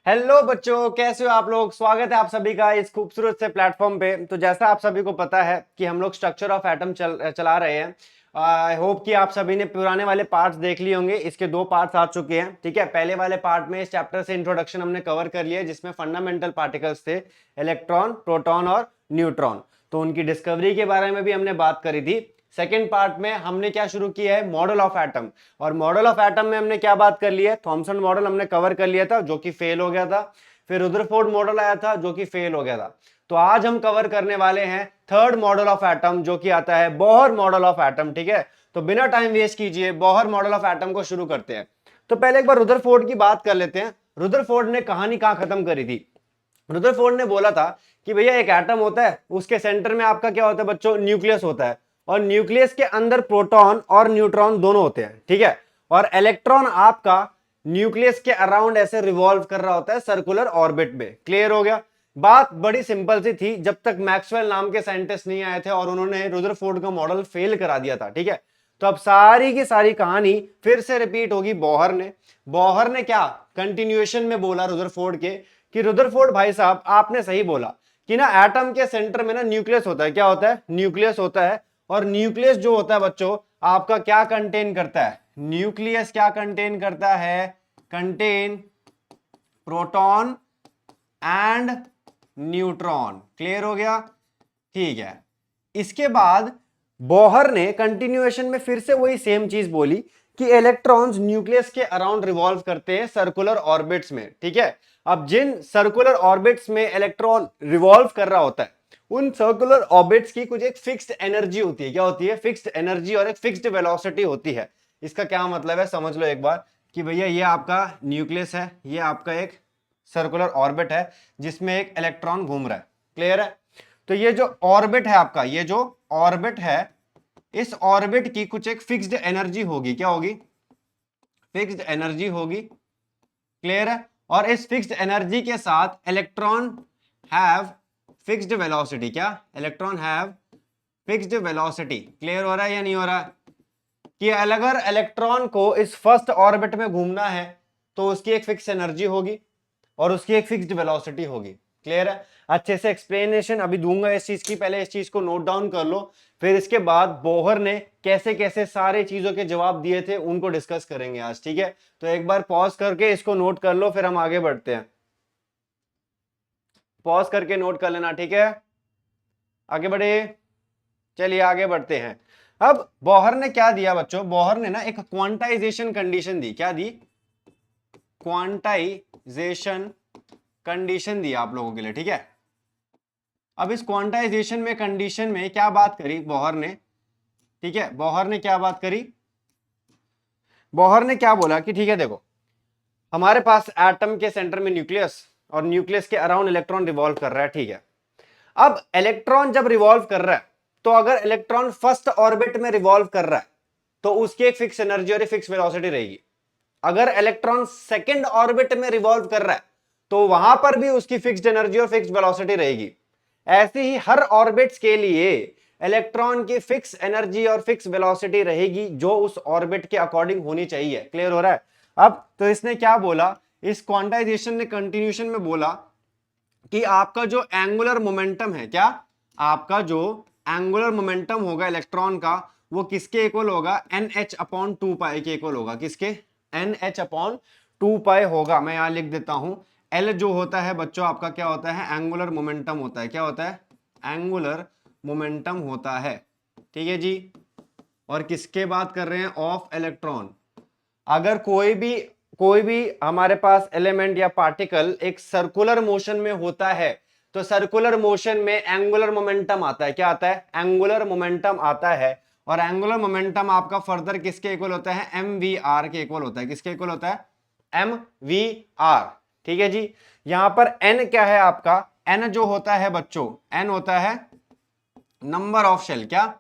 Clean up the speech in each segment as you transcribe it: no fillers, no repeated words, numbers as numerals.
Hello बच्चों, कैसे हो आप लोग। स्वागत है आप सभी का इस खूबसूरत से प्लेटफॉर्म पे। तो जैसा आप सभी को पता है कि हम लोग स्ट्रक्चर ऑफ एटम चला रहे हैं। आई होप कि आप सभी ने पुराने वाले पार्ट्स देख लिए होंगे। इसके दो पार्ट्स आ चुके हैं, ठीक है। पहले वाले पार्ट में इस चैप्टर से इंट्रोडक्शन हमने कवर कर लिया, जिसमें फंडामेंटल पार्टिकल्स थे, इलेक्ट्रॉन, प्रोटॉन और न्यूट्रॉन। तो उनकी डिस्कवरी के बारे में भी हमने बात करी थी। सेकेंड पार्ट में हमने क्या शुरू किया है, मॉडल ऑफ एटम। और मॉडल ऑफ एटम में हमने क्या बात कर ली है, थॉमसन मॉडल हमने कवर कर लिया था, जो कि फेल हो गया था। फिर रुदरफोर्ड मॉडल आया था, जो कि फेल हो गया था। तो आज हम कवर करने वाले हैं थर्ड मॉडल ऑफ एटम, जो कि आता है बोहर मॉडल ऑफ एटम, ठीक है। तो बिना टाइम वेस्ट कीजिए बोहर मॉडल ऑफ एटम को शुरू करते हैं। तो पहले एक बार रुदरफोर्ड की बात कर लेते हैं। रुदरफोर्ड ने कहानी कहां खत्म करी थी। रुदरफोर्ड ने बोला था कि भैया एक एटम होता है, उसके सेंटर में आपका क्या होता है बच्चों, न्यूक्लियस होता है। और न्यूक्लियस के अंदर प्रोटॉन और न्यूट्रॉन दोनों होते हैं, ठीक है। और इलेक्ट्रॉन आपका न्यूक्लियस के अराउंड ऐसे रिवॉल्व कर रहा होता है सर्कुलर ऑर्बिट में। क्लियर हो गया। बात बड़ी सिंपल सी थी, जब तक मैक्सवेल नाम के साइंटिस्ट नहीं आए थे और उन्होंने रुदरफोर्ड का मॉडल फेल करा दिया था, ठीक है। तो अब सारी की सारी कहानी फिर से रिपीट होगी बोहर ने। बोहर ने क्या कंटिन्यूएशन में बोला रुदरफोर्ड के, कि रुदरफोर्ड भाई साहब आपने सही बोला कि ना एटम के सेंटर में ना न्यूक्लियस होता है। क्या होता है, न्यूक्लियस होता है। और न्यूक्लियस जो होता है बच्चों आपका क्या कंटेन करता है, न्यूक्लियस क्या कंटेन करता है, contain proton and neutron. Clear हो गया, ठीक है। इसके बाद बोहर ने कंटिन्यूएशन में फिर से वही सेम चीज बोली कि इलेक्ट्रॉन्स न्यूक्लियस के अराउंड रिवॉल्व करते हैं सर्कुलर ऑर्बिट्स में, ठीक है। अब जिन सर्कुलर ऑर्बिट्स में इलेक्ट्रॉन रिवॉल्व कर रहा होता है, उन सर्कुलर ऑर्बिट्स की कुछ एक फिक्स्ड एनर्जी होती है। क्या होती है, फिक्स्ड एनर्जी और एक फिक्स्ड वेलोसिटी होती है। इसका क्या मतलब है समझ लो एक बार, कि भैया ये आपका न्यूक्लियस है, ये आपका एक सर्कुलर ऑर्बिट है जिसमें एक इलेक्ट्रॉन घूम रहा है। क्लियर है। तो ये जो ऑर्बिट है आपका, ये जो ऑर्बिट है, इस ऑर्बिट की कुछ एक फिक्स्ड एनर्जी होगी। क्या होगी, फिक्स्ड एनर्जी होगी। क्लियर है। और इस फिक्स्ड एनर्जी के साथ इलेक्ट्रॉन हैव फिक्स्ड वेलोसिटी। क्या, electron have fixed velocity. Clear हो रहा है या नहीं हो रहा है, कि अगर इलेक्ट्रॉन को इस फर्स्ट ऑर्बिट में घूमना है तो उसकी एक फिक्स एनर्जी होगी और उसकी एक फिक्स्ड वेलोसिटी होगी। क्लियर है। अच्छे से एक्सप्लेनेशन अभी दूंगा इस चीज की, पहले इस चीज को नोट डाउन कर लो। फिर इसके बाद बोहर ने कैसे कैसे सारे चीजों के जवाब दिए थे उनको डिस्कस करेंगे आज, ठीक है। तो एक बार पॉज करके इसको नोट कर लो, फिर हम आगे बढ़ते हैं। पॉज करके नोट कर लेना, ठीक है। आगे बढ़े, चलिए आगे बढ़ते हैं। अब बोहर ने क्या दिया बच्चों, बोहर ने ना एक क्वांटाइजेशन कंडीशन दी। क्या दी, क्वांटाइजेशन कंडीशन दी आप लोगों के लिए, ठीक है। अब इस क्वांटाइजेशन में कंडीशन में क्या बात करी बोहर ने, ठीक है। बोहर ने क्या बात करी, बोहर ने क्या बोला कि ठीक है देखो, हमारे पास एटम के सेंटर में न्यूक्लियस और न्यूक्लियस के अराउंड इलेक्ट्रॉन रिवॉल्व कर रहा है, ठीक है। अब इलेक्ट्रॉन जब रिवॉल्व कर रहा है, तो अगर इलेक्ट्रॉन फर्स्ट ऑर्बिट में रिवॉल्व कर रहा है तो उसकी एक फिक्स एनर्जी और एक फिक्स वेलोसिटी रहेगी। अगर इलेक्ट्रॉन सेकंड ऑर्बिट में रिवॉल्व कर रहा है तो वहां पर भी उसकी फिक्स्ड एनर्जी और फिक्स्ड वेलोसिटी रहेगी। ऐसे ही हर ऑर्बिट्स के लिए इलेक्ट्रॉन की फिक्स एनर्जी और फिक्स वेलोसिटी रहेगी, जो उस ऑर्बिट के अकॉर्डिंग होनी चाहिए। क्लियर हो रहा है। अब तो इसने क्या बोला, इस क्वांटाइजेशन ने कंटिन्यूशन में बोला कि आपका जो एंगुलर मोमेंटम है, क्या, आपका जो एंगुलर मोमेंटम होगा इलेक्ट्रॉन का, वो किसके इक्वल होगा, NH अपॉन 2 पाई के इक्वल होगा। किसके, NH अपॉन 2 पाई होगा। मैं यहां लिख देता हूं, L जो होता है बच्चों आपका क्या होता है, एंगुलर मोमेंटम होता है। क्या होता है, एंगुलर मोमेंटम होता है, ठीक है जी। और किसके बात कर रहे हैं, ऑफ इलेक्ट्रॉन। अगर कोई भी हमारे पास एलिमेंट या पार्टिकल एक सर्कुलर मोशन में होता है, तो सर्कुलर मोशन में एंगुलर मोमेंटम आता है। क्या आता है, एंगुलर मोमेंटम आता है। और एंगुलर मोमेंटम आपका फर्दर किसके इक्वल होता है, mvr के इक्वल होता है। किसके इक्वल होता है, mvr, ठीक है जी। यहां पर n क्या है आपका, n जो होता है बच्चों, n होता है नंबर ऑफ शेल। क्या,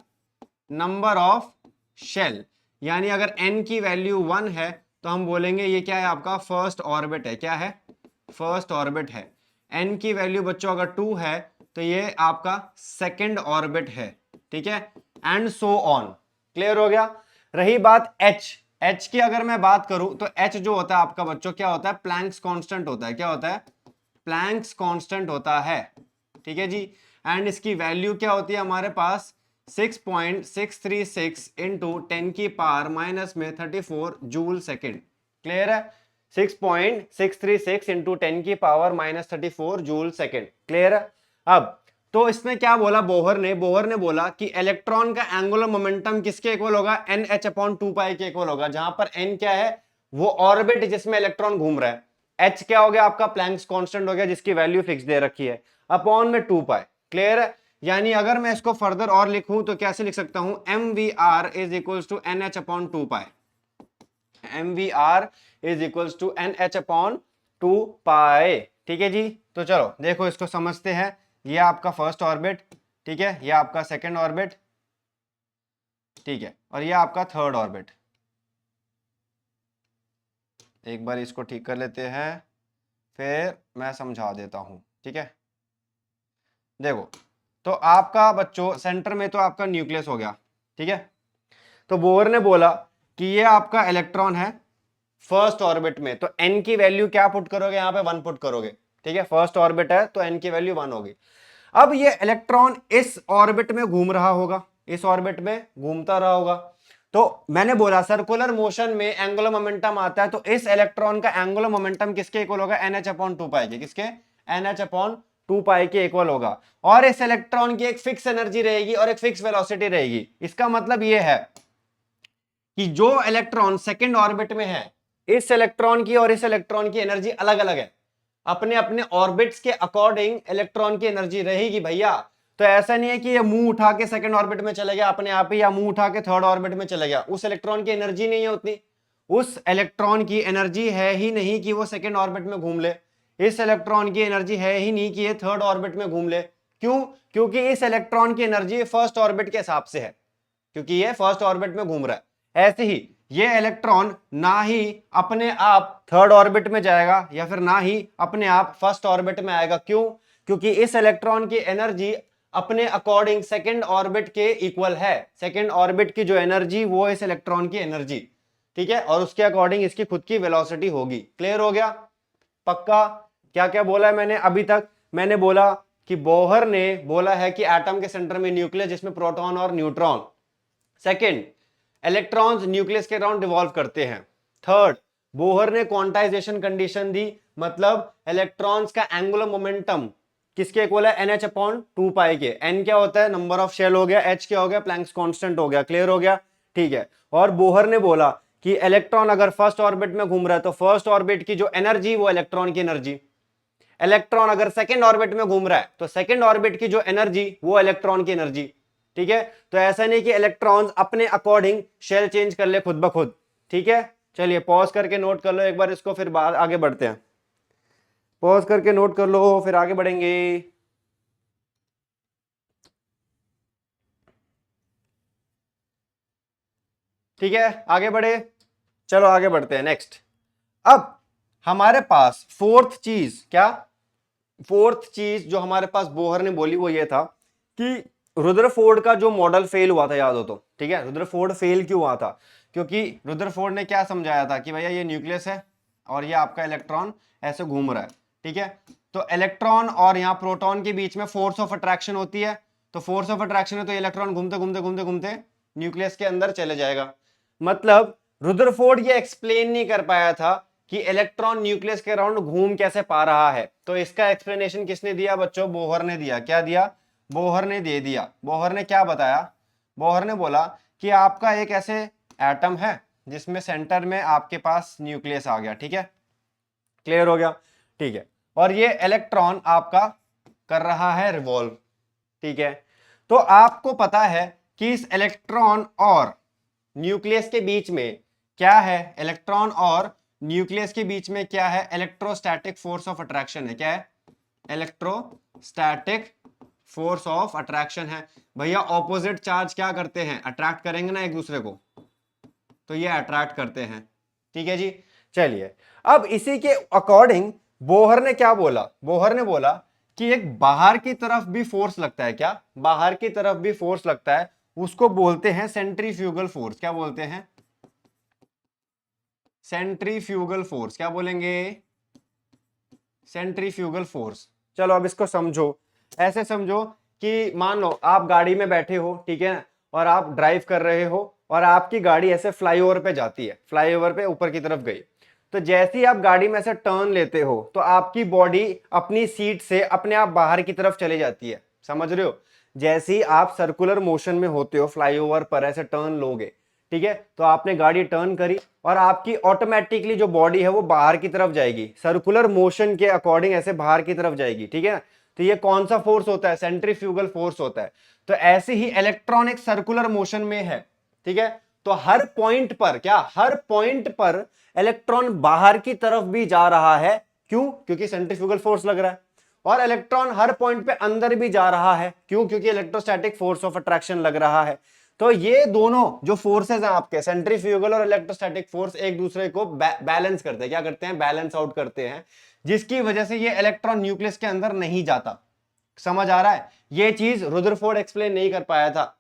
नंबर ऑफ शेल। यानी अगर n की वैल्यू 1 है तो हम बोलेंगे ये क्या है, आपका फर्स्ट ऑर्बिट है। क्या है, फर्स्ट ऑर्बिट है। n की वैल्यू बच्चों अगर 2 है तो ये आपका सेकंड ऑर्बिट है, ठीक है। And so on. क्लियर हो गया। रही बात h, एच की अगर मैं बात करूं तो एच जो होता है आपका बच्चों क्या होता है, प्लैंक्स कांस्टेंट होता है। क्या होता है, प्लैंक्स कांस्टेंट होता है, ठीक है जी। एंड इसकी वैल्यू क्या होती है हमारे पास 6.636 इंटू 10⁻⁻34 जूल सेकेंड। क्लियर है, 6.636 इंटू 10⁻⁻34 जूल सेकेंड। क्लियर है। अब तो इसमें क्या बोला बोहर ने बोला कि इलेक्ट्रॉन का एंगुलर मोमेंटम किसके इक्वल होगा, एन एच अपॉन 2 पाई के इक्वल होगा, जहां पर एन क्या है, वो ऑर्बिट जिसमें इलेक्ट्रॉन घूम रहा है, एच क्या हो गया आपका, प्लैंक्स कांस्टेंट हो गया जिसकी वैल्यू फिक्स दे रखी है, अपॉन में 2 पाई। क्लियर है। यानी अगर मैं इसको फर्दर और लिखूं तो कैसे लिख सकता हूं, M V R is equal to N H upon 2 pi, M V R is equal to N H upon 2 pi. ठीक है जी। तो चलो देखो इसको समझते हैं। ये आपका फर्स्ट ऑर्बिट, ठीक है, ये आपका सेकंड ऑर्बिट, ठीक है, और ये आपका थर्ड ऑर्बिट। एक बार इसको ठीक कर लेते हैं, फिर मैं समझा देता हूं, ठीक है। देखो तो आपका बच्चों सेंटर में तो आपका न्यूक्लियस हो गया, ठीक है। तो बोर ने बोला कि ये आपका इलेक्ट्रॉन है फर्स्ट ऑर्बिट में, तो एन की वैल्यू क्या पुट करोगे, यहां पे 1 पुट करोगे, ठीक है। फर्स्ट ऑर्बिट है तो एन की वैल्यू 1 होगी। अब ये इलेक्ट्रॉन इस ऑर्बिट में घूम रहा होगा, इस ऑर्बिट में घूमता रहा होगा। तो मैंने बोला सर्कुलर मोशन में एंगुलर मोमेंटम आता है, तो इस इलेक्ट्रॉन का एंगुलर मोमेंटम किसके इक्वल होगा, एन एच अपॉन 2 पाई के, किसके, एन एच अपॉन 2 पाई के इक्वल होगा। और इस इलेक्ट्रॉन की एक फिक्स एनर्जी रहेगी और एक फिक्स वेलोसिटी रहेगी। इसका मतलब यह है कि जो इलेक्ट्रॉन सेकंड ऑर्बिट में है, इस इलेक्ट्रॉन की और इस इलेक्ट्रॉन की एनर्जी अलग अलग है, अपने अपने ऑर्बिट्स के अकॉर्डिंग इलेक्ट्रॉन की एनर्जी रहेगी भैया। तो ऐसा नहीं है कि ये मुंह उठा के सेकंड ऑर्बिट में चले गया अपने आप ही, या मुंह उठा के थर्ड ऑर्बिट में चले गया, उस इलेक्ट्रॉन की एनर्जी नहीं है उतनी, उस इलेक्ट्रॉन की एनर्जी है ही नहीं कि वो सेकंड ऑर्बिट में घूम ले, इस इलेक्ट्रॉन की एनर्जी है ही नहीं कि ये थर्ड ऑर्बिट में घूम ले। क्यों, क्योंकि इस इलेक्ट्रॉन की एनर्जी फर्स्ट ऑर्बिट के हिसाब से है, क्योंकि ये फर्स्ट ऑर्बिट में घूम रहा है। ऐसे ही ये इलेक्ट्रॉन ना ही अपने आप थर्ड ऑर्बिट में जाएगा या फिर ना ही अपने आप फर्स्ट ऑर्बिट में आएगा। क्यों, क्योंकि इस इलेक्ट्रॉन की एनर्जी अपने अकॉर्डिंग सेकंड ऑर्बिट के इक्वल है। सेकंड ऑर्बिट की जो एनर्जी वो इस इलेक्ट्रॉन की एनर्जी, ठीक है, और उसके अकॉर्डिंग इसकी खुद की वेलोसिटी होगी। क्लियर हो गया, पक्का। क्या क्या बोला है मैंने अभी तक, मैंने बोला कि बोहर ने बोला है कि एटम के सेंटर में न्यूक्लियस जिसमें प्रोटॉन और न्यूट्रॉन, सेकेंड इलेक्ट्रॉन्स न्यूक्लियस के अराउंड रिवॉल्व करते हैं, थर्ड बोहर ने क्वांटाइजेशन कंडीशन दी, मतलब इलेक्ट्रॉन्स का एंगुलर मोमेंटम किसके इक्वल है, एन एच अपॉन 2 पाई के। एन क्या होता है, नंबर ऑफ शेल हो गया, एच क्या हो गया, प्लैंक्स कांस्टेंट हो गया। क्लियर हो गया, ठीक है। और बोहर ने बोला कि इलेक्ट्रॉन अगर फर्स्ट ऑर्बिट में घूम रहा है तो फर्स्ट ऑर्बिट की जो एनर्जी वो इलेक्ट्रॉन की एनर्जी, इलेक्ट्रॉन अगर सेकंड ऑर्बिट में घूम रहा है तो सेकंड ऑर्बिट की जो एनर्जी वो इलेक्ट्रॉन की एनर्जी, ठीक है। तो ऐसा नहीं कि इलेक्ट्रॉन्स अपने अकॉर्डिंग शेल चेंज कर ले खुद ब खुद, ठीक है। चलिए पॉज करके नोट कर लो एक बार इसको, फिर बाद आगे बढ़ते हैं। पॉज करके नोट कर लो, फिर आगे बढ़ेंगे। ठीक है, आगे बढ़े, चलो आगे बढ़ते हैं नेक्स्ट। अब हमारे पास फोर्थ चीज क्या, फोर्थ चीज जो हमारे पास बोहर ने बोली वो ये था कि रुदरफोर्ड का जो मॉडल फेल हुआ था, याद हो तो, ठीक है। रुदरफोर्ड फेल क्यों हुआ था, क्योंकि रुदरफोर्ड ने क्या समझाया था कि भैया ये न्यूक्लियस है और ये आपका इलेक्ट्रॉन ऐसे घूम रहा है, ठीक है। तो इलेक्ट्रॉन और यहाँ प्रोटॉन के बीच में फोर्स ऑफ अट्रैक्शन होती है, तो फोर्स ऑफ अट्रैक्शन है तो इलेक्ट्रॉन घूमते घूमते घूमते घूमते न्यूक्लियस के अंदर चले जाएगा। मतलब रुदरफोर्ड ये एक्सप्लेन नहीं कर पाया था कि इलेक्ट्रॉन न्यूक्लियस के अराउंड घूम कैसे पा रहा है, तो इसका एक्सप्लेनेशन किसने दिया बच्चों, बोहर ने दिया। क्या दिया, बोहर ने दे दिया। बोहर ने क्या बताया, बोहर ने बोला कि आपका एक ऐसे एटम है जिसमें सेंटर में आपके पास न्यूक्लियस आ गया, ठीक है। क्लियर हो गया, ठीक है। और ये इलेक्ट्रॉन आपका कर रहा है रिवॉल्व, ठीक है। तो आपको पता है कि इस इलेक्ट्रॉन और न्यूक्लियस के बीच में क्या है, इलेक्ट्रॉन और न्यूक्लियस के बीच में क्या है, इलेक्ट्रोस्टैटिक फोर्स ऑफ अट्रैक्शन है। क्या है, इलेक्ट्रोस्टैटिक फोर्स ऑफ अट्रैक्शन है। भैया ऑपोजिट चार्ज क्या करते हैं, अट्रैक्ट करेंगे ना एक दूसरे को, तो ये अट्रैक्ट करते हैं, ठीक है जी। चलिए अब इसी के अकॉर्डिंग बोहर ने क्या बोला, बोहर ने बोला कि एक बाहर की तरफ भी फोर्स लगता है, क्या, बाहर की तरफ भी फोर्स लगता है, उसको बोलते हैं सेंट्रीफ्यूगल फोर्स। क्या बोलते हैं, सेंट्रीफ्यूगल फोर्स, क्या बोलेंगे? Centrifugal force. चलो अब इसको समझो, ऐसे समझो कि मान लो आप गाड़ी में बैठे हो, ठीक है, और आप ड्राइव कर रहे हो और आपकी गाड़ी ऐसे फ्लाईओवर पे जाती है, फ्लाईओवर पे ऊपर की तरफ गई, तो जैसे ही आप गाड़ी में से टर्न लेते हो तो आपकी बॉडी अपनी सीट से अपने आप बाहर की तरफ चली जाती है, समझ रहे हो? जैसे ही आप सर्कुलर मोशन में होते हो, फ्लाईओवर पर ऐसे टर्न लोगे, ठीक है, तो आपने गाड़ी टर्न करी और आपकी ऑटोमेटिकली जो बॉडी है वो बाहर की तरफ जाएगी, सर्कुलर मोशन के अकॉर्डिंग ऐसे बाहर की तरफ जाएगी, ठीक है। तो ये कौन सा फोर्स होता है? सेंट्रीफ्यूगल फोर्स होता है। तो ऐसे ही इलेक्ट्रॉनिक सर्कुलर मोशन में है, ठीक है। तो हर पॉइंट पर, क्या हर पॉइंट पर इलेक्ट्रॉन बाहर की तरफ भी जा रहा है, क्यों? क्योंकि सेंट्रीफ्यूगल फोर्स लग रहा है। और इलेक्ट्रॉन हर पॉइंट पे अंदर भी जा रहा है, क्यों? क्योंकि इलेक्ट्रोस्टैटिक फोर्स ऑफ अट्रैक्शन लग रहा है। तो ये दोनों जो फोर्सेस हैं आपके, सेंट्रीफ्यूगल और इलेक्ट्रोस्टैटिक फोर्स, एक दूसरे को बैलेंस करते हैं। क्या करते हैं? बैलेंस आउट करते हैं, जिसकी वजह से ये इलेक्ट्रॉन न्यूक्लियस के अंदर नहीं जाता। समझ आ रहा है? ये चीज रुदरफोर्ड एक्सप्लेन नहीं कर पाया था।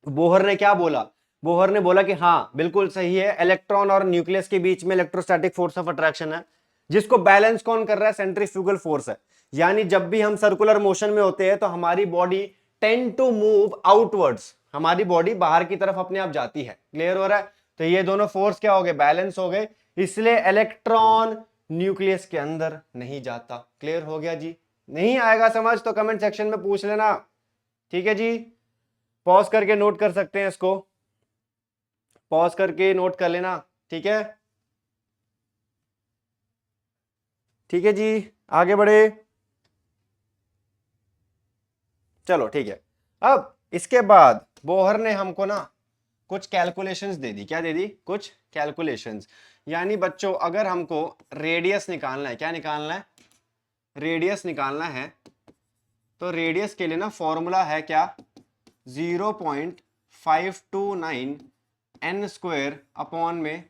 बोहर ने क्या बोला? बोहर ने बोला कि हाँ बिल्कुल सही है, इलेक्ट्रॉन और न्यूक्लियस के बीच में इलेक्ट्रोस्टैटिक फोर्स ऑफ अट्रैक्शन है, जिसको बैलेंस कौन कर रहा है? सेंट्रीफ्यूगल फोर्स है। यानी जब भी हम सर्कुलर मोशन में होते हैं तो हमारी body tend to move outwards, हमारी बॉडी बाहर की तरफ अपने आप जाती है। क्लियर हो रहा है? तो ये दोनों फोर्स क्या हो गए? बैलेंस हो गए, इसलिए इलेक्ट्रॉन न्यूक्लियस के अंदर नहीं जाता। क्लियर हो गया जी? नहीं आएगा समझ तो कमेंट सेक्शन में पूछ लेना, ठीक है जी। पॉज करके नोट कर सकते हैं, इसको पॉज करके नोट कर लेना, ठीक है? ठीक है जी, आगे बढ़े। चलो ठीक है। अब इसके बाद बोहर ने हमको ना कुछ कैलकुलेशंस दे दी। क्या दे दी? कुछ कैलकुलेशंस। यानी बच्चों अगर हमको रेडियस निकालना है, क्या निकालना है? रेडियस निकालना है, तो रेडियस के लिए ना फॉर्मूला है क्या? 0.529 n स्क्वायर अपॉन में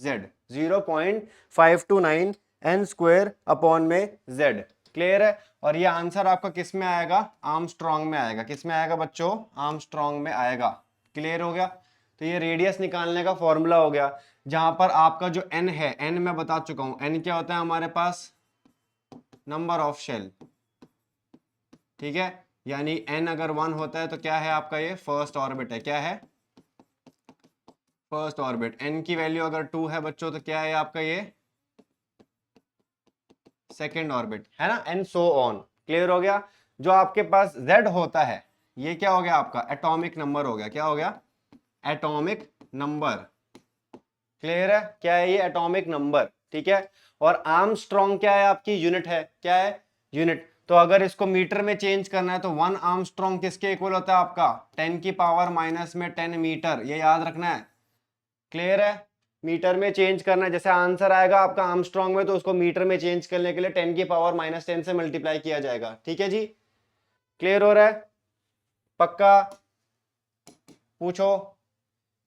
z, 0.529 n स्क्वायर अपॉन में z। क्लियर है? और ये आंसर आपका किस में आएगा? आर्मस्ट्रॉन्ग में आएगा। किस में आएगा बच्चों? आर्मस्ट्रॉन्ग में आएगा। क्लियर हो गया? तो ये रेडियस निकालने का फॉर्मूला हो गया, जहां पर आपका जो n है, n मैं बता चुका हूं, n क्या होता है हमारे पास? नंबर ऑफ शेल, ठीक है। यानी n अगर 1 होता है तो क्या है आपका? ये फर्स्ट ऑर्बिट है। क्या है? First orbit. n की वैल्यू अगर 2 है बच्चों तो क्या है आपका? ये सेकेंड ऑर्बिट है ना, एंड सो ऑन। क्लियर हो गया? जो आपके पास z होता है, ये क्या हो गया आपका? एटॉमिक नंबर हो गया। क्या हो गया? Atomic number. क्लियर है? क्या है ये? एटॉमिक नंबर, ठीक है। और आर्मस्ट्रॉन्ग क्या है आपकी? यूनिट है। क्या है? यूनिट। तो अगर इसको मीटर में चेंज करना है तो 1 आर्मस्ट्रॉन्ग किसके इक्वल होता है आपका? 10 की पावर माइनस में 10 मीटर। ये याद रखना है। क्लियर है? मीटर में चेंज करना है, जैसे आंसर आएगा आपका आर्मस्ट्रॉन्ग में तो उसको मीटर में चेंज करने के लिए 10 की पावर माइनस 10 से मल्टीप्लाई किया जाएगा। ठीक है जी? क्लियर हो रहा है? पक्का? पूछो।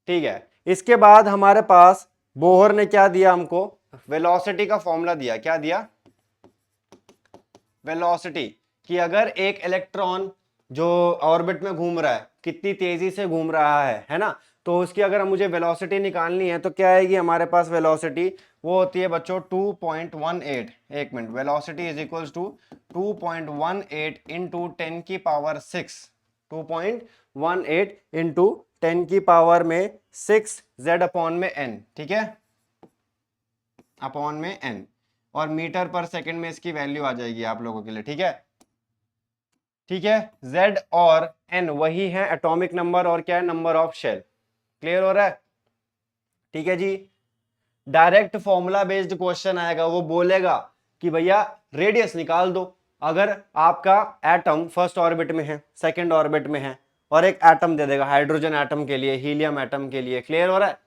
ठीक है। इसके बाद हमारे पास बोहर ने क्या दिया हमको? वेलोसिटी का फॉर्मूला दिया। क्या दिया? वेलोसिटी, कि अगर एक इलेक्ट्रॉन जो ऑर्बिट में घूम रहा है कितनी तेजी से घूम रहा है ना, तो उसकी अगर मुझे वेलोसिटी निकालनी है तो क्या आएगी हमारे पास? वेलोसिटी वो होती है बच्चों 2.18। एक minute, velocity is equals to 2.18 into 10 की पावर 6, 2.18 इंटू 10 की पावर में 6 z अपॉन में n, ठीक है, अपॉन में n। और मीटर पर सेकंड में इसकी वैल्यू आ जाएगी आप लोगों के लिए, ठीक है? ठीक है, z और n वही है एटॉमिक नंबर और क्या है? Number of shell. क्लियर हो रहा है? ठीक है जी। डायरेक्ट फॉर्मूला बेस्ड क्वेश्चन आएगा, वो बोलेगा कि भैया रेडियस निकाल दो। अगर आपका एटम फर्स्ट ऑर्बिट में है, सेकंड ऑर्बिट में है, और एक एटम दे देगा हाइड्रोजन एटम के लिए, हीलियम एटम के लिए। क्लियर हो रहा है?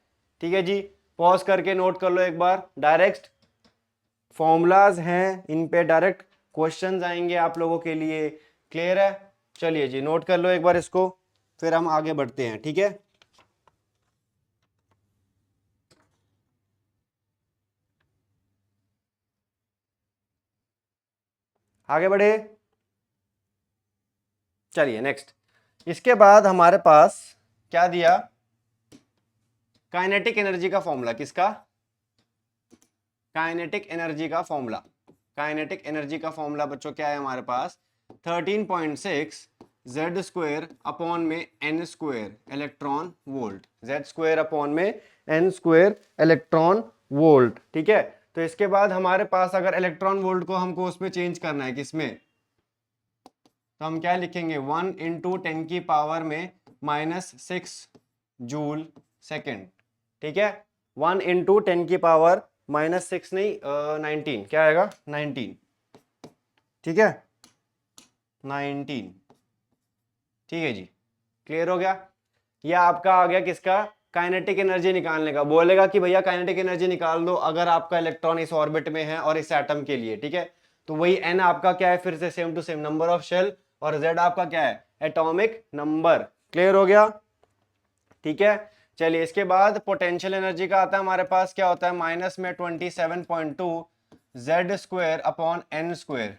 ठीक है जी। पॉज करके नोट कर लो एक बार। डायरेक्ट फॉर्मूलाज हैं, इन पे डायरेक्ट क्वेश्चंस आएंगे आप लोगों के लिए। क्लियर है? चलिए जी, नोट कर लो एक बार इसको, फिर हम आगे बढ़ते हैं। ठीक है? आगे बढ़े। चलिए नेक्स्ट। इसके बाद हमारे पास क्या दिया? काइनेटिक एनर्जी का फॉर्मूला। किसका? काइनेटिक एनर्जी का फॉर्मूला, काइनेटिक एनर्जी का फॉर्मूला बच्चों क्या है हमारे पास, 13.6 जेड स्क्वायर अपॉन में N square electron volt, Z square upon में एन स्क्वायर इलेक्ट्रॉन वोल्ट। ठीक है, तो इसके बाद हमारे पास अगर इलेक्ट्रॉन वोल्ट को हमको उसमें चेंज करना है किसमें, तो हम क्या लिखेंगे, 1 इंटू 10 की पावर में -6 जूल सेकेंड। ठीक है, 1 इंटू 10 की पावर -6 नहीं 19, क्या आएगा 19। ठीक है 19। ठीक है जी, क्लियर हो गया। यह आपका आ गया किसका, काइनेटिक एनर्जी निकालने का। बोलेगा कि भैया काइनेटिक एनर्जी निकाल दो अगर आपका इलेक्ट्रॉन इस ऑर्बिट में है और इस एटम के लिए। ठीक है, तो वही एन आपका क्या है, फिर से same to same number of shell, और जेड आपका क्या है, एटॉमिक नंबर। क्लियर हो गया। ठीक है, चलिए इसके बाद पोटेंशियल एनर्जी का आता है हमारे पास, क्या होता है, माइनस में 27.2 Z square upon N square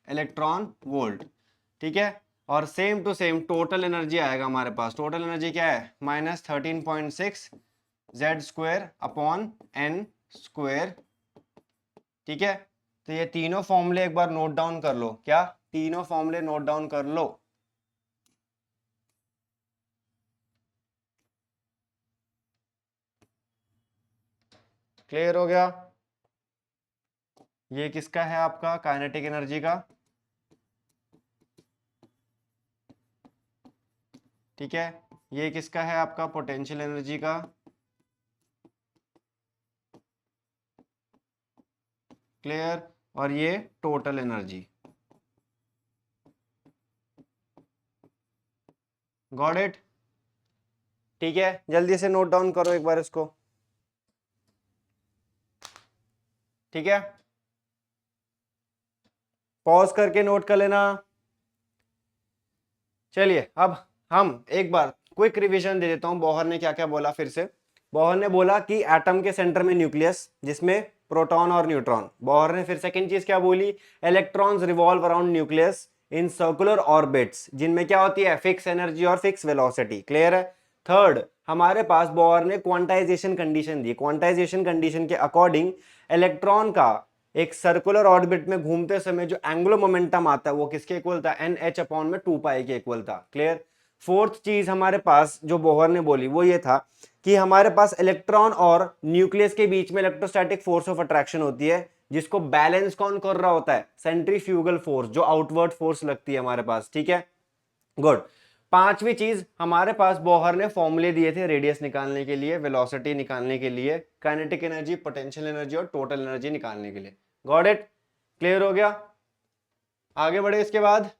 electron volt. ठीक है, और same to same total energy आएगा हमारे पास, टोटल एनर्जी क्या है, -13.6 Z square upon N square. ठीक है, तो ये तीनों फॉर्मूले एक बार नोट डाउन कर लो, क्या तीनों फॉर्मूले नोट डाउन कर लो। क्लियर हो गया। ये किसका है आपका, काइनेटिक एनर्जी का। ठीक है, ये किसका है आपका, पोटेंशियल एनर्जी का। क्लियर, और ये टोटल एनर्जी। Got it. ठीक है, जल्दी से नोट डाउन करो एक बार इसको। ठीक है, पॉज करके नोट कर लेना। चलिए अब हम एक बार क्विक रिवीजन दे देता हूं, बोहर ने क्या क्या बोला फिर से। बोहर ने बोला कि एटम के सेंटर में न्यूक्लियस जिसमें प्रोटॉन और न्यूट्रॉन। बोहर ने फिर सेकंड चीज क्या बोली, electrons revolve around nucleus in circular orbits जिनमें क्या होती है, फिक्स एनर्जी और फिक्स वेलोसिटी। क्लियर है। थर्ड, हमारे पास बोहर ने क्वांटाइजेशन कंडीशन दी, क्वांटाइजेशन कंडीशन के अकॉर्डिंग इलेक्ट्रॉन का एक सर्कुलर ऑर्बिट में घूमते समय जो एंगुलर मोमेंटम आता है वो किसके इक्वल था, एन एच अपॉन में 2 पाई के इक्वल था। क्लियर। फोर्थ चीज हमारे पास जो बोहर ने बोली वो ये था कि हमारे पास इलेक्ट्रॉन और न्यूक्लियस के बीच में इलेक्ट्रोस्टैटिक फोर्स ऑफ अट्रैक्शन होती है जिसको बैलेंस कौन कर रहा होता है, सेंट्रीफ्यूगल फोर्स, जो आउटवर्ड फोर्स लगती है हमारे पास। ठीक है, गुड। पांचवी चीज हमारे पास बोहर ने फॉर्मूले दिए थे रेडियस निकालने के लिए, वेलोसिटी निकालने के लिए, काइनेटिक एनर्जी, पोटेंशियल एनर्जी और टोटल एनर्जी निकालने के लिए। Got it. क्लियर हो गया। आगे बढ़े इसके बाद।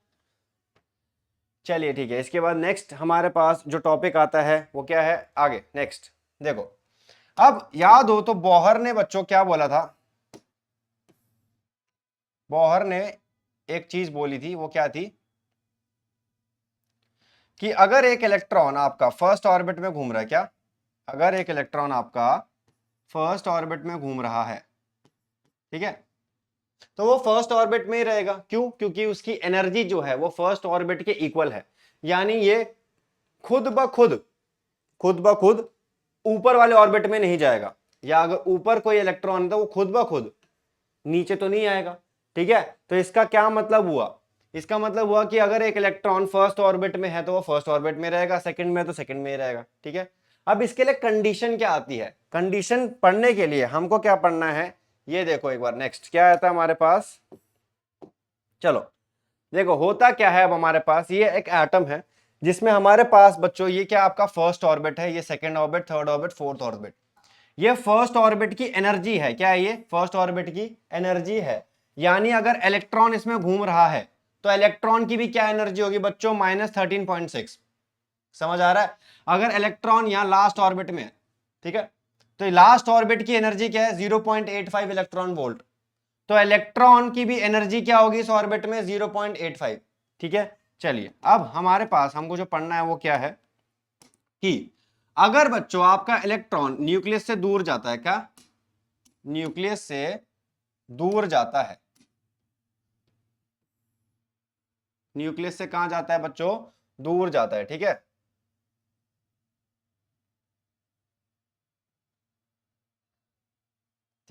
चलिए ठीक है, इसके बाद नेक्स्ट हमारे पास जो टॉपिक आता है वो क्या है आगे, नेक्स्ट देखो। अब याद हो तो बोहर ने बच्चों क्या बोला था, बोहर ने एक चीज बोली थी, वो क्या थी कि अगर एक इलेक्ट्रॉन आपका फर्स्ट ऑर्बिट में घूम रहा है, क्या अगर एक इलेक्ट्रॉन आपका फर्स्ट ऑर्बिट में घूम रहा है, ठीक है, तो वो फर्स्ट ऑर्बिट में ही रहेगा। क्यों, क्योंकि उसकी एनर्जी जो है वो फर्स्ट ऑर्बिट के इक्वल है, यानी ये खुद ब खुद ऊपर वाले ऑर्बिट में नहीं जाएगा, या अगर ऊपर कोई इलेक्ट्रॉन है तो वो खुद ब खुद नीचे तो नहीं आएगा। ठीक है, तो इसका क्या मतलब हुआ, इसका मतलब हुआ कि अगर एक इलेक्ट्रॉन फर्स्ट ऑर्बिट में है तो वो फर्स्ट ऑर्बिट में रहेगा, सेकंड में तो सेकंड में ही रहेगा। ठीक है, अब इसके लिए कंडीशन क्या आती है, कंडीशन पढ़ने के लिए हमको क्या पढ़ना है, ये देखो एक बार। नेक्स्ट क्या आता है हमारे पास, चलो देखो होता क्या है। अब हमारे पास ये एक एटम है जिसमें हमारे पास बच्चों ये क्या आपका फर्स्ट ऑर्बिट है, ये second orbit, third orbit, fourth orbit. ये फर्स्ट ऑर्बिट की एनर्जी है, क्या है ये, फर्स्ट ऑर्बिट की एनर्जी है। यानी अगर इलेक्ट्रॉन इसमें घूम रहा है तो इलेक्ट्रॉन की भी क्या एनर्जी होगी बच्चों, -13.6। समझ आ रहा है। अगर इलेक्ट्रॉन यहां लास्ट ऑर्बिट में है, ठीक है, तो लास्ट ऑर्बिट की एनर्जी क्या है, 0.85 इलेक्ट्रॉन वोल्ट। तो इलेक्ट्रॉन की भी एनर्जी क्या होगी इस ऑर्बिट में, 0.85। ठीक है, चलिए अब हमारे पास हमको जो पढ़ना है वो क्या है कि अगर बच्चों आपका इलेक्ट्रॉन न्यूक्लियस से दूर जाता है, क्या न्यूक्लियस से दूर जाता है, न्यूक्लियस से कहां जाता है बच्चों, दूर जाता है। ठीक है,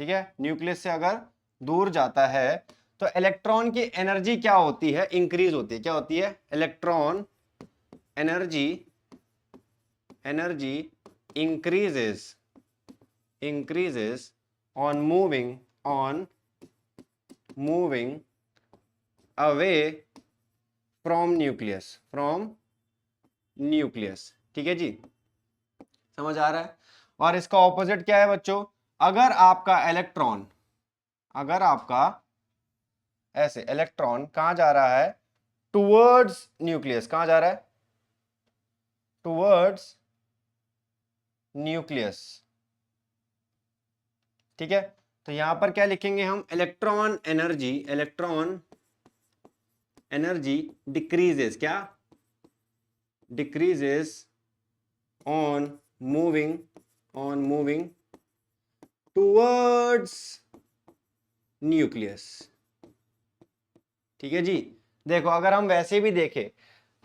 ठीक है, न्यूक्लियस से अगर दूर जाता है तो इलेक्ट्रॉन की एनर्जी क्या होती है, इंक्रीज होती है। क्या होती है? Electron energy, energy increases on moving away from nucleus. ठीक है जी, समझ आ रहा है? और इसका ऑपोजिट क्या है बच्चों? अगर आपका इलेक्ट्रॉन, अगर आपका ऐसे इलेक्ट्रॉन कहां जा रहा है? Towards nucleus. कहां जा रहा है? Towards nucleus. ठीक है, तो यहां पर क्या लिखेंगे हम? Electron energy decreases. क्या? Decreases on moving towards nucleus. ठीक है जी, देखो अगर हम वैसे भी देखें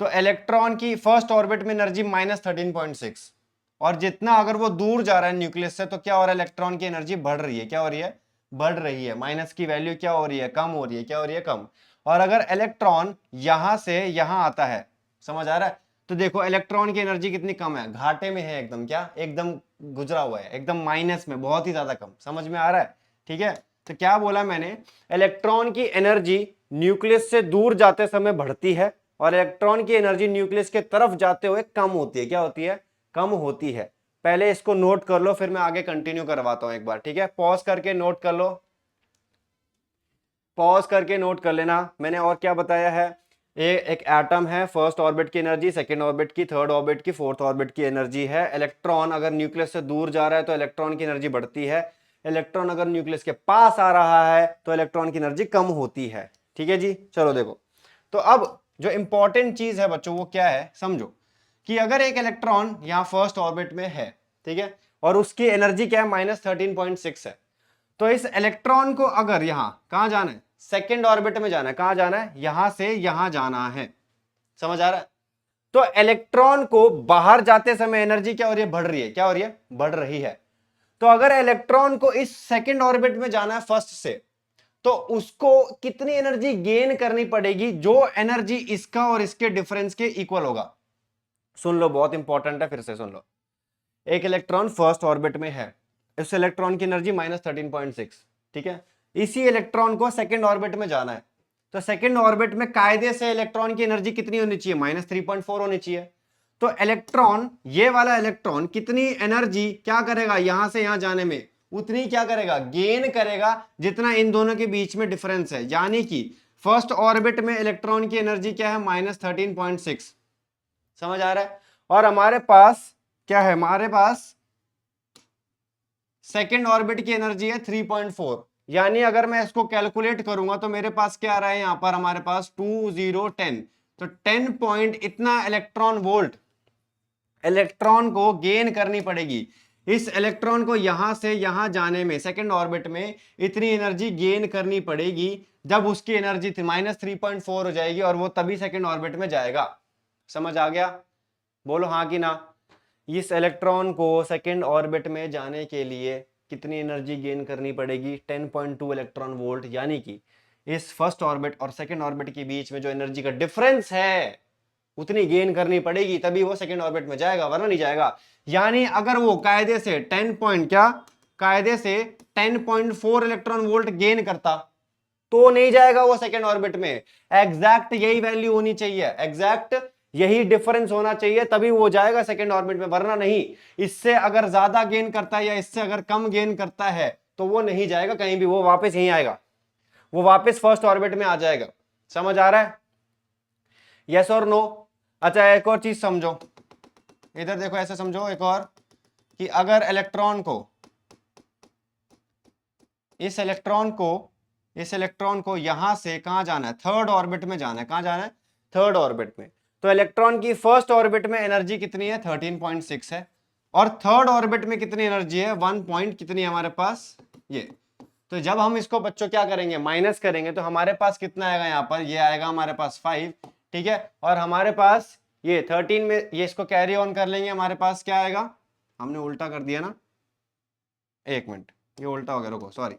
तो इलेक्ट्रॉन की फर्स्ट ऑर्बिट में एनर्जी -13.6, और जितना अगर वो दूर जा रहा है न्यूक्लियस से तो क्या हो रहा है? इलेक्ट्रॉन की एनर्जी बढ़ रही है। क्या हो रही है? बढ़ रही है। माइनस की वैल्यू क्या हो रही है? कम हो रही है। क्या हो रही है? कम। और अगर इलेक्ट्रॉन यहां से यहां आता है, समझ आ रहा है, तो देखो इलेक्ट्रॉन की एनर्जी कितनी कम है, घाटे में है एकदम। क्या? एकदम गुजरा हुआ है, एकदम माइनस में, बहुत ही ज्यादा कम। समझ में आ रहा है? ठीक है, तो क्या बोला मैंने? इलेक्ट्रॉन की एनर्जी न्यूक्लियस से दूर जाते समय बढ़ती है और इलेक्ट्रॉन की एनर्जी न्यूक्लियस के तरफ जाते हुए कम होती है। क्या होती है? कम होती है। पहले इसको नोट कर लो, फिर मैं आगे कंटिन्यू करवाता हूं एक बार। ठीक है, पॉज करके नोट कर लो, पॉज करके नोट कर लेना। मैंने और क्या बताया है? एक एटम है, फर्स्ट ऑर्बिट की एनर्जी, सेकंड ऑर्बिट की, थर्ड ऑर्बिट की, फोर्थ ऑर्बिट की एनर्जी है। इलेक्ट्रॉन अगर न्यूक्लियस से दूर जा रहा है तो इलेक्ट्रॉन की एनर्जी बढ़ती है। इलेक्ट्रॉन अगर न्यूक्लियस के पास आ रहा है तो इलेक्ट्रॉन की एनर्जी कम होती है। ठीक है जी, चलो देखो, तो अब जो इंपॉर्टेंट चीज है बच्चों वो क्या है समझो, कि अगर एक इलेक्ट्रॉन यहां फर्स्ट ऑर्बिट में है, ठीक है, और उसकी एनर्जी क्या है? -13.6 है, तो इस इलेक्ट्रॉन को अगर यहां कहां जाना है? सेकेंड ऑर्बिट में जाना है। कहां जाना है? यहां से यहां जाना है। समझ आ रहा है? तो इलेक्ट्रॉन को बाहर जाते समय एनर्जी क्या हो रही है? बढ़ रही है। क्या हो रही है? बढ़ रही है। तो अगर इलेक्ट्रॉन को इस सेकेंड ऑर्बिट में जाना है फर्स्ट से, तो उसको कितनी एनर्जी गेन करनी पड़ेगी? जो एनर्जी इसका और इसके डिफरेंस के इक्वल होगा। सुन लो, बहुत इंपॉर्टेंट है, फिर से सुन लो। एक इलेक्ट्रॉन फर्स्ट ऑर्बिट में है, इस इलेक्ट्रॉन की एनर्जी -13.6, ठीक है। इसी इलेक्ट्रॉन को सेकंड ऑर्बिट में जाना है, तो सेकंड ऑर्बिट में कायदे से इलेक्ट्रॉन की एनर्जी कितनी होनी चाहिए? -3.4 होनी चाहिए। तो इलेक्ट्रॉन, ये वाला इलेक्ट्रॉन कितनी एनर्जी क्या करेगा? यहां से यहां जाने में उतनी क्या करेगा? गेन करेगा, जितना इन दोनों के बीच में डिफरेंस है। यानी कि फर्स्ट ऑर्बिट में इलेक्ट्रॉन की एनर्जी क्या है? -13.6। समझ आ रहा है? और हमारे पास क्या है? हमारे पास सेकेंड ऑर्बिट की एनर्जी है 3.4। यानी अगर मैं इसको कैलकुलेट करूंगा तो मेरे पास क्या आ रहा है? यहां पर हमारे पास 2010, तो 10 पॉइंट इतना इलेक्ट्रॉन वोल्ट इलेक्ट्रॉन को गेन करनी पड़ेगी। इस इलेक्ट्रॉन को यहां से यहां जाने में सेकेंड ऑर्बिट में इतनी एनर्जी गेन करनी पड़ेगी, जब उसकी एनर्जी -3.4 हो जाएगी, और वो तभी सेकेंड ऑर्बिट में जाएगा। समझ आ गया? बोलो हाँ कि ना। इस इलेक्ट्रॉन को सेकेंड ऑर्बिट में जाने के लिए कितनी एनर्जी गेन करनी पड़ेगी? 10.2 इलेक्ट्रॉन वोल्ट। यानी कि इस फर्स्ट ऑर्बिट और सेकेंड ऑर्बिट के बीच में जो एनर्जी का डिफरेंस है उतनी गेन करनी पड़ेगी, तभी वो सेकेंड ऑर्बिट में जाएगा, वरना नहीं जाएगा। यानी अगर वो कायदे से 10 पॉइंट क्या, कायदे से 10.4 इलेक्ट्रॉन वोल्ट गेन करता तो नहीं जाएगा वो सेकेंड ऑर्बिट में। एग्जैक्ट यही वैल्यू होनी चाहिए, एग्जैक्ट यही डिफरेंस होना चाहिए, तभी वो जाएगा सेकेंड ऑर्बिट में, वरना नहीं। इससे अगर ज्यादा गेन करता है या इससे अगर कम गेन करता है तो वो नहीं जाएगा कहीं भी, वो वापस यहीं आएगा, वो वापस फर्स्ट ऑर्बिट में आ जाएगा। समझ आ रहा है? यस और नो? अच्छा, एक और चीज समझो, इधर देखो, ऐसे समझो एक और, कि अगर इस इलेक्ट्रॉन को यहां से कहां जाना है? थर्ड ऑर्बिट में जाना है। कहां जाना है? थर्ड ऑर्बिट में। तो इलेक्ट्रॉन की फर्स्ट ऑर्बिट में एनर्जी कितनी है? 13.6 है, और थर्ड ऑर्बिट में कितनी एनर्जी है? 1 पॉइंट कितनी है हमारे पास? ये। तो जब हम इसको बच्चों क्या करेंगे? माइनस करेंगे, तो हमारे पास कितना आएगा? यहां पर ये आएगा हमारे पास 5, ठीक है, और हमारे पास ये 13 में, ये इसको कैरी ऑन कर लेंगे, हमारे पास क्या आएगा? हमने उल्टा कर दिया ना, एक मिनट, ये उल्टा हो गया, रुको सॉरी।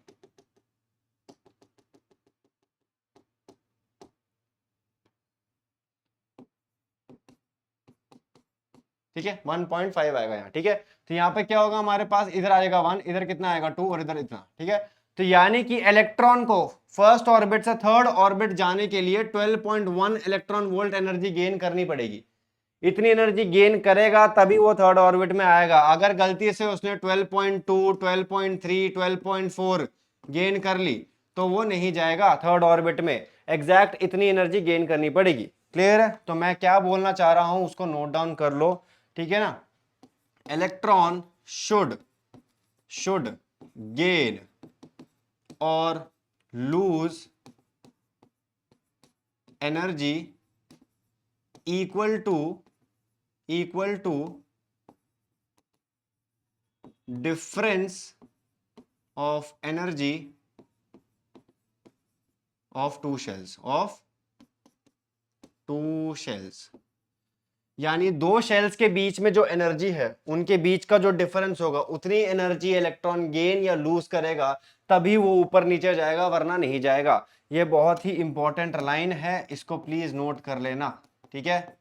ठीक है 1.5 आएगा यहाँ, ठीक है। तो यहाँ पे क्या होगा हमारे पास, इधर आएगा 1, इधर कितना आएगा 2 और इधर इतना, ठीक है। तो यानी कि इलेक्ट्रॉन को फर्स्ट ऑर्बिट से थर्ड ऑर्बिट जाने के लिए 12.1 इलेक्ट्रॉन वोल्ट एनर्जी गेन करनी पड़ेगी। इतनी एनर्जी गेन करेगा तभी वो थर्ड ऑर्बिट में आएगा। अगर गलती से उसने 12.2, 12.3, 12.4 गेन कर ली तो वो नहीं जाएगा थर्ड ऑर्बिट में। एग्जैक्ट इतनी एनर्जी गेन करनी पड़ेगी। क्लियर है? तो मैं क्या बोलना चाह रहा हूं उसको नोट डाउन कर लो, ठीक है ना। इलेक्ट्रॉन शुड गेन और lose energy equal to difference of energy of two shells. यानी दो शेल्स के बीच में जो एनर्जी है उनके बीच का जो डिफरेंस होगा उतनी एनर्जी इलेक्ट्रॉन गेन या लूज करेगा तभी वो ऊपर नीचे जाएगा, वरना नहीं जाएगा। ये बहुत ही इंपॉर्टेंट लाइन है, इसको प्लीज नोट कर लेना, ठीक है।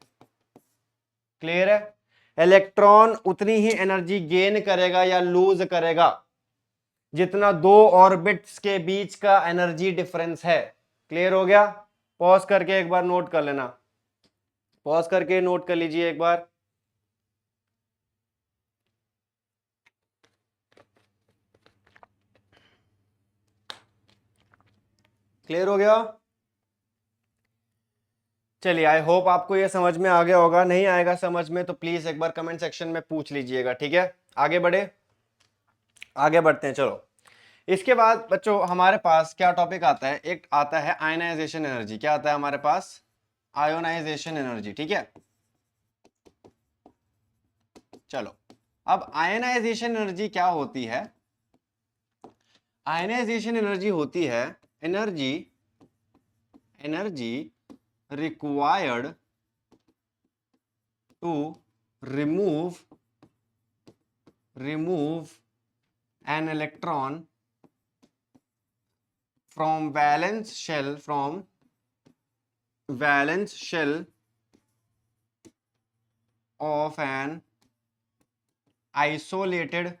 क्लियर है? इलेक्ट्रॉन उतनी ही एनर्जी गेन करेगा या लूज करेगा जितना दो ऑर्बिट्स के बीच का एनर्जी डिफरेंस है। क्लियर हो गया? पॉज करके एक बार नोट कर लेना, पॉज करके नोट कर लीजिए एक बार। क्लियर हो गया? चलिए, आई होप आपको ये समझ में आ गया होगा। नहीं आएगा समझ में तो प्लीज एक बार कमेंट सेक्शन में पूछ लीजिएगा, ठीक है। आगे आगे बढ़ते हैं, चलो। इसके बाद बच्चों हमारे पास क्या टॉपिक आता है, एक आता है आयनाइजेशन एनर्जी। क्या आता है हमारे पास? आयोनाइजेशन एनर्जी, ठीक है। चलो, अब आयनाइजेशन एनर्जी क्या होती है? आयनाइजेशन एनर्जी होती है energy required to remove an electron from valence shell of an isolated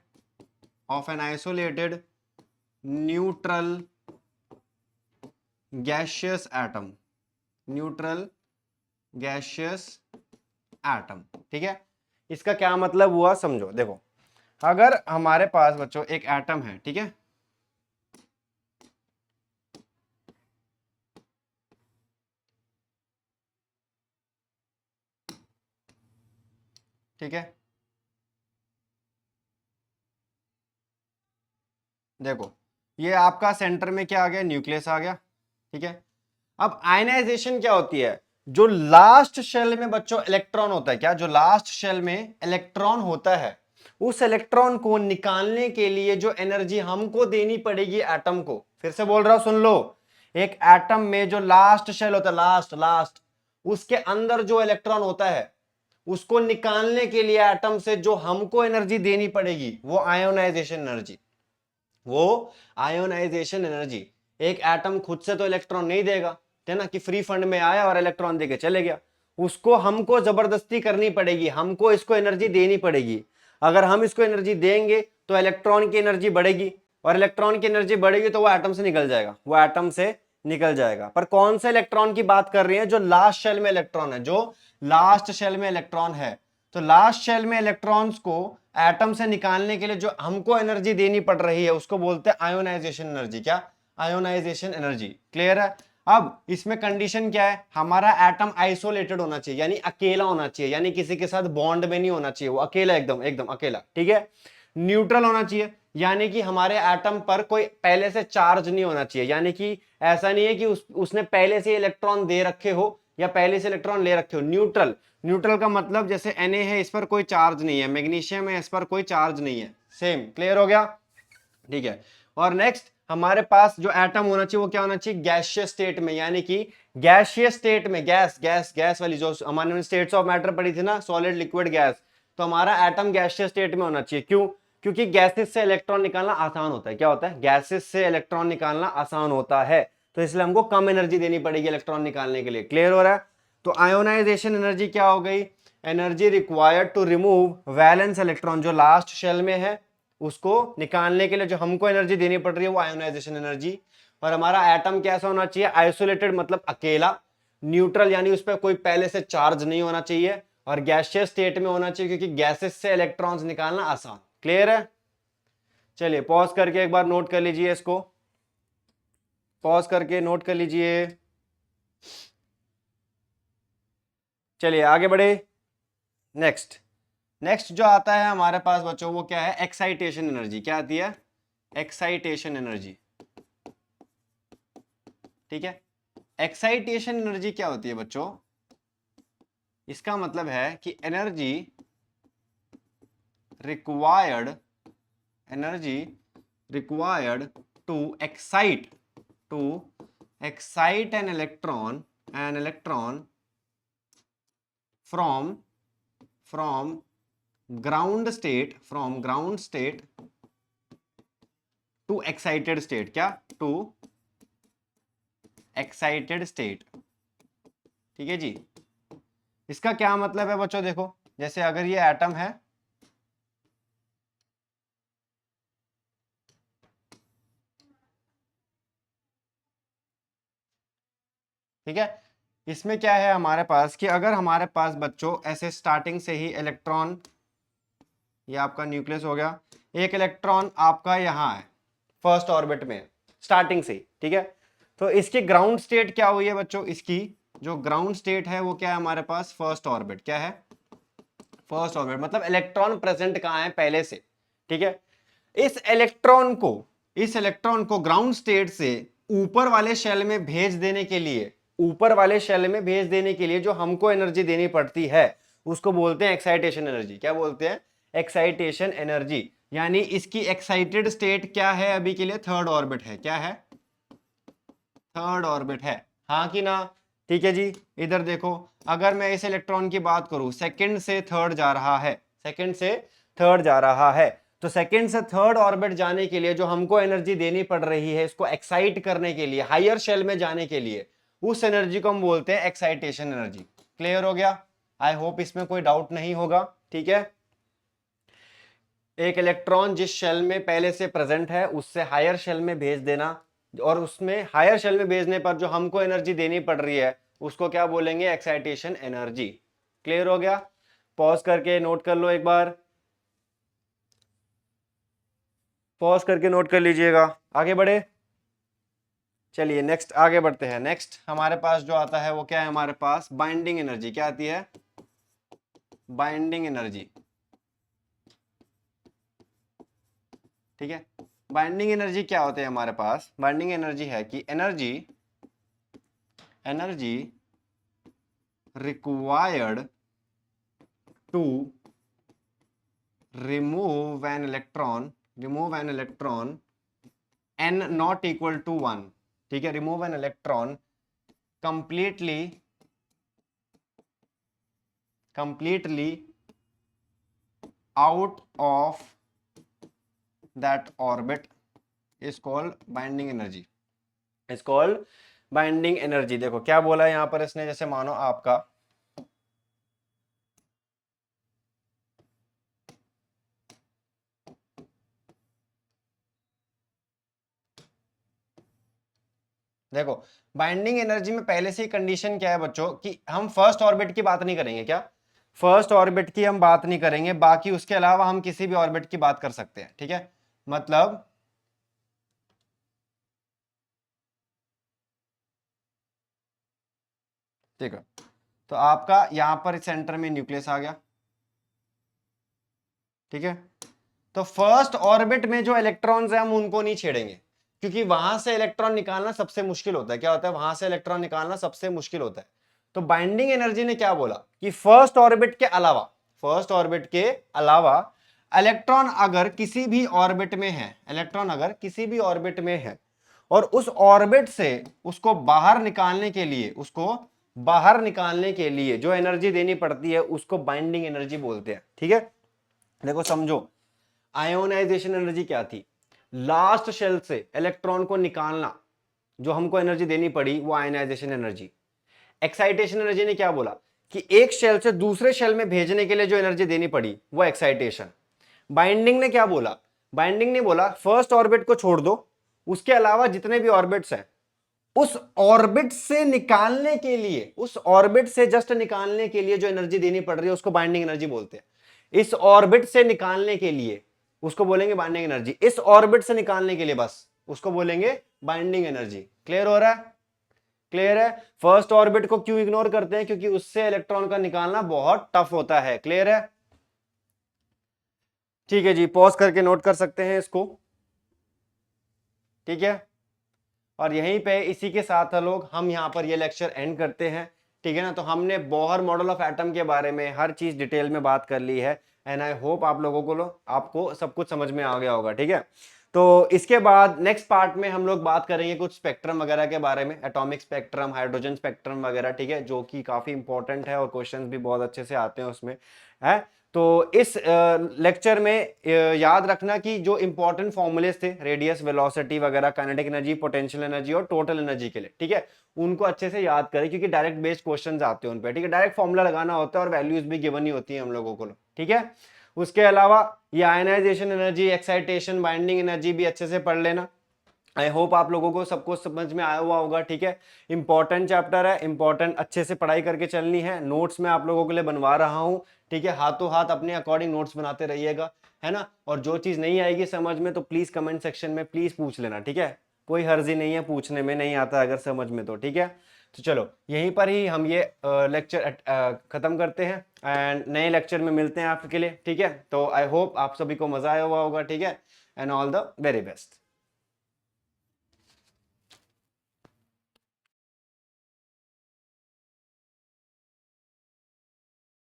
neutral gaseous atom, ठीक है। इसका क्या मतलब हुआ समझो। देखो, अगर हमारे पास बच्चों एक एटम है, ठीक है, ठीक है, देखो ये आपका सेंटर में क्या आ गया, न्यूक्लियस आ गया, ठीक है। अब आयनाइजेशन क्या होती है? जो लास्ट शेल में बच्चों इलेक्ट्रॉन होता है, क्या जो लास्ट शेल में इलेक्ट्रॉन होता है, उस इलेक्ट्रॉन को निकालने के लिए जो एनर्जी हमको देनी पड़ेगी एटम को, फिर से बोल रहा हूं सुन लो, एक एटम में जो लास्ट शेल होता है, लास्ट उसके अंदर जो इलेक्ट्रॉन होता है उसको निकालने के लिए एटम से जो हमको एनर्जी देनी पड़ेगी वो आयोनाइजेशन एनर्जी। एक एटम खुद से तो इलेक्ट्रॉन नहीं देगा, है ना, कि फ्री फंड में आया और इलेक्ट्रॉन देके चले गया। उसको हमको जबरदस्ती करनी पड़ेगी, हमको इसको एनर्जी देनी पड़ेगी। अगर हम इसको एनर्जी देंगे तो इलेक्ट्रॉन की एनर्जी बढ़ेगी, और इलेक्ट्रॉन की एनर्जी बढ़ेगी तो वो एटम से निकल जाएगा। पर कौन से इलेक्ट्रॉन की बात कर रही है? जो लास्ट शेल में इलेक्ट्रॉन है, तो लास्ट शेल में इलेक्ट्रॉन्स को एटम से निकालने के लिए जो हमको एनर्जी देनी पड़ रही है उसको बोलते हैं आयोनाइजेशन एनर्जी। क्या? Ionisation energy. क्लियर है? अब इसमें कंडीशन क्या है? हमारा एटम आइसोलेटेड होना चाहिए, यानी अकेला होना चाहिए, यानी किसी के साथ बॉन्ड में नहीं होना चाहिए, वो अकेला, एकदम अकेला, ठीक है। न्यूट्रल होना चाहिए, यानी कि हमारे एटम पर कोई पहले से चार्ज नहीं होना चाहिए, यानी कि ऐसा नहीं है कि उसने पहले से इलेक्ट्रॉन दे रखे हो या पहले से इलेक्ट्रॉन ले रखे हो। न्यूट्रल का मतलब जैसे Na है, इस पर कोई चार्ज नहीं है, मैग्नीशियम है, इस पर कोई चार्ज नहीं है, सेम। क्लियर हो गया? ठीक है। और नेक्स्ट हमारे पास जो एटम होना चाहिए वो क्या होना चाहिए? गैसियस स्टेट में, यानी कि गैसियस स्टेट में, गैस वाली जो हमारे स्टेट्स ऑफ मैटर पड़ी थी ना, सॉलिड, लिक्विड, गैस, तो हमारा एटम गैसियस स्टेट में होना चाहिए। क्यों? क्योंकि गैसेस से इलेक्ट्रॉन निकालना आसान होता है। क्या होता है? गैसेस से इलेक्ट्रॉन निकालना आसान होता है, तो इसलिए हमको कम एनर्जी देनी पड़ेगी इलेक्ट्रॉन निकालने के लिए। क्लियर हो रहा है? तो आयोनाइजेशन एनर्जी क्या हो गई? Energy required to remove valence electron, जो लास्ट शेल में है उसको निकालने के लिए जो हमको एनर्जी देनी पड़ रही है वो आयोनाइजेशन एनर्जी। और हमारा एटम कैसा होना चाहिए? आइसोलेटेड, मतलब अकेला, न्यूट्रल यानी उस पर कोई पहले से चार्ज नहीं होना चाहिए, और गैसियस स्टेट में होना चाहिए, क्योंकि गैसेस से इलेक्ट्रॉन्स निकालना आसान। क्लियर है? चलिए पॉज करके एक बार नोट कर लीजिए, इसको पॉज करके नोट कर लीजिए। चलिए आगे बढ़े। नेक्स्ट नेक्स्ट जो आता है हमारे पास बच्चों, वो क्या है? Excitation energy. क्या आती है? Excitation energy. ठीक है, एक्साइटेशन एनर्जी क्या होती है बच्चों? इसका मतलब है कि energy required, energy required to excite, to excite an electron from ground state, from ground state to excited state। क्या? to excited state। ठीक है जी, इसका क्या मतलब है बच्चों? देखो, जैसे अगर ये एटम है, ठीक है, इसमें क्या है हमारे पास कि अगर हमारे पास बच्चों ऐसे स्टार्टिंग से ही इलेक्ट्रॉन, ये आपका न्यूक्लियस हो गया, एक इलेक्ट्रॉन आपका यहाँ है फर्स्ट ऑर्बिट में स्टार्टिंग से, ठीक है, तो इसकी ग्राउंड स्टेट क्या हुई है बच्चों? इसकी जो ग्राउंड स्टेट है वो क्या है हमारे पास? First orbit. क्या है? फर्स्ट ऑर्बिट, मतलब इलेक्ट्रॉन प्रेजेंट कहाँ है? पहले से। ठीक है, इस इलेक्ट्रॉन को ग्राउंड स्टेट से ऊपर वाले शेल में भेज देने के लिए, ऊपर वाले शेल में भेज देने के लिए जो हमको एनर्जी देनी पड़ती है उसको बोलते हैं एक्साइटेशन एनर्जी। क्या बोलते हैं? Excitation energy. यानी इसकी एक्साइटेड स्टेट क्या है अभी के लिए? थर्ड ऑर्बिट है। क्या है? थर्ड ऑर्बिट है, हाँ कि ना? ठीक है जी, इधर देखो, अगर मैं इस इलेक्ट्रॉन की बात करूं, सेकंड से थर्ड जा रहा है, सेकंड से थर्ड जा रहा है, तो सेकंड से थर्ड ऑर्बिट जाने के लिए जो हमको एनर्जी देनी पड़ रही है इसको एक्साइट करने के लिए, हायर शेल में जाने के लिए, उस एनर्जी को हम बोलते हैं एक्साइटेशन एनर्जी। क्लियर हो गया? आई होप इसमें कोई डाउट नहीं होगा। ठीक है, एक इलेक्ट्रॉन जिस शेल में पहले से प्रेजेंट है उससे हायर शेल में भेज देना, और उसमें हायर शेल में भेजने पर जो हमको एनर्जी देनी पड़ रही है उसको क्या बोलेंगे? Excitation energy. क्लियर हो गया? पॉज करके नोट कर लो एक बार, पॉज करके नोट कर लीजिएगा। आगे बढ़े। चलिए नेक्स्ट आगे बढ़ते हैं। नेक्स्ट हमारे पास जो आता है वो क्या है हमारे पास? Binding energy. क्या आती है? Binding energy. ठीक है, बाइंडिंग एनर्जी क्या होते हैं हमारे पास? बाइंडिंग एनर्जी है कि energy required to remove an electron n not equal to 1। ठीक है, remove an electron completely out of that orbit is called binding energy, is called binding energy। देखो क्या बोला है यहां पर इसने, जैसे मानो आपका देखो, बाइंडिंग एनर्जी में पहले से ही कंडीशन क्या है बच्चों कि हम फर्स्ट ऑर्बिट की बात नहीं करेंगे। क्या? फर्स्ट ऑर्बिट की हम बात नहीं करेंगे, बाकी उसके अलावा हम किसी भी ऑर्बिट की बात कर सकते हैं। ठीक है, मतलब ठीक है, तो आपका यहां पर सेंटर में न्यूक्लियस आ गया। ठीक है, तो फर्स्ट ऑर्बिट में जो इलेक्ट्रॉन्स हैं हम उनको नहीं छेड़ेंगे, क्योंकि वहां से इलेक्ट्रॉन निकालना सबसे मुश्किल होता है। क्या होता है? वहां से इलेक्ट्रॉन निकालना सबसे मुश्किल होता है। तो बाइंडिंग एनर्जी ने क्या बोला कि फर्स्ट ऑर्बिट के अलावा, फर्स्ट ऑर्बिट के अलावा इलेक्ट्रॉन अगर किसी भी ऑर्बिट में है, इलेक्ट्रॉन अगर किसी भी ऑर्बिट में है और उस ऑर्बिट से उसको बाहर निकालने के लिए, उसको बाहर निकालने के लिए जो एनर्जी देनी पड़ती है उसको बाइंडिंग एनर्जी बोलते हैं। ठीक है, देखो समझो, आयोनाइजेशन एनर्जी क्या थी? लास्ट शेल से इलेक्ट्रॉन को निकालना, जो हमको एनर्जी देनी पड़ी वो आयनाइजेशन एनर्जी। एक्साइटेशन एनर्जी ने क्या बोला कि एक शेल से दूसरे शेल में भेजने के लिए जो एनर्जी देनी पड़ी वो एक्साइटेशन। बाइंडिंग ने क्या बोला? बाइंडिंग ने बोला फर्स्ट ऑर्बिट को छोड़ दो, उसके अलावा जितने भी ऑर्बिट्स हैं उस ऑर्बिट से निकालने के लिए, उस ऑर्बिट से जस्ट निकालने के लिए जो एनर्जी देनी पड़ रही है उसको बाइंडिंग एनर्जी बोलते हैं। इस ऑर्बिट से निकालने के लिए उसको बोलेंगे बाइंडिंग एनर्जी। इस ऑर्बिट से निकालने के लिए बस उसको बोलेंगे बाइंडिंग एनर्जी। क्लियर हो रहा है? क्लियर है? फर्स्ट ऑर्बिट को क्यों इग्नोर करते हैं? क्योंकि उससे इलेक्ट्रॉन का निकालना बहुत टफ होता है। क्लियर है? ठीक है जी, पॉज करके नोट कर सकते हैं इसको। ठीक है, और यहीं पे इसी के साथ लोग हम यहां पर ये लेक्चर एंड करते हैं। ठीक है ना? तो हमने बोहर मॉडल ऑफ एटम के बारे में हर चीज डिटेल में बात कर ली है एंड आई होप आप लोगों को आपको सब कुछ समझ में आ गया होगा। ठीक है, तो इसके बाद नेक्स्ट पार्ट में हम लोग बात करेंगे कुछ स्पेक्ट्रम वगैरह के बारे में, एटॉमिक स्पेक्ट्रम, हाइड्रोजन स्पेक्ट्रम वगैरह। ठीक है, जो कि काफी इंपॉर्टेंट है और क्वेश्चंस भी बहुत अच्छे से आते हैं उसमें है। तो इस लेक्चर में याद रखना कि जो इंपॉर्टेंट फॉर्मूलेस थे, रेडियस, वेलोसिटी वगैरह, काइनेटिक एनर्जी, पोटेंशियल एनर्जी और टोटल एनर्जी के लिए, ठीक है, उनको अच्छे से याद करें क्योंकि डायरेक्ट बेस्ड क्वेश्चंस आते हैं उन पे। ठीक है, डायरेक्ट फॉर्मूला लगाना होता है और वैल्यूज भी गिवन ही होती है हम लोगों को। ठीक है, उसके अलावा ये ionisation energy, excitation, binding energy भी अच्छे से पढ़ लेना। आई होप आप लोगों को सब कुछ समझ में आया हुआ होगा। ठीक है, इंपॉर्टेंट चैप्टर है, इंपॉर्टेंट, अच्छे से पढ़ाई करके चलनी है। नोट्स मैं आप लोगों के लिए बनवा रहा हूँ। ठीक है, हाथों हाथ अपने अकॉर्डिंग नोट्स बनाते रहिएगा, है ना? और जो चीज नहीं आएगी समझ में तो प्लीज कमेंट सेक्शन में प्लीज पूछ लेना। ठीक है, कोई हर्जी नहीं है पूछने में, नहीं आता अगर समझ में तो। ठीक है, तो चलो यहीं पर ही हम ये लेक्चर खत्म करते हैं एंड नए लेक्चर में मिलते हैं आपके लिए। ठीक है, तो आई होप आप सभी को मजा आया हुआ होगा। ठीक है, and all the very best.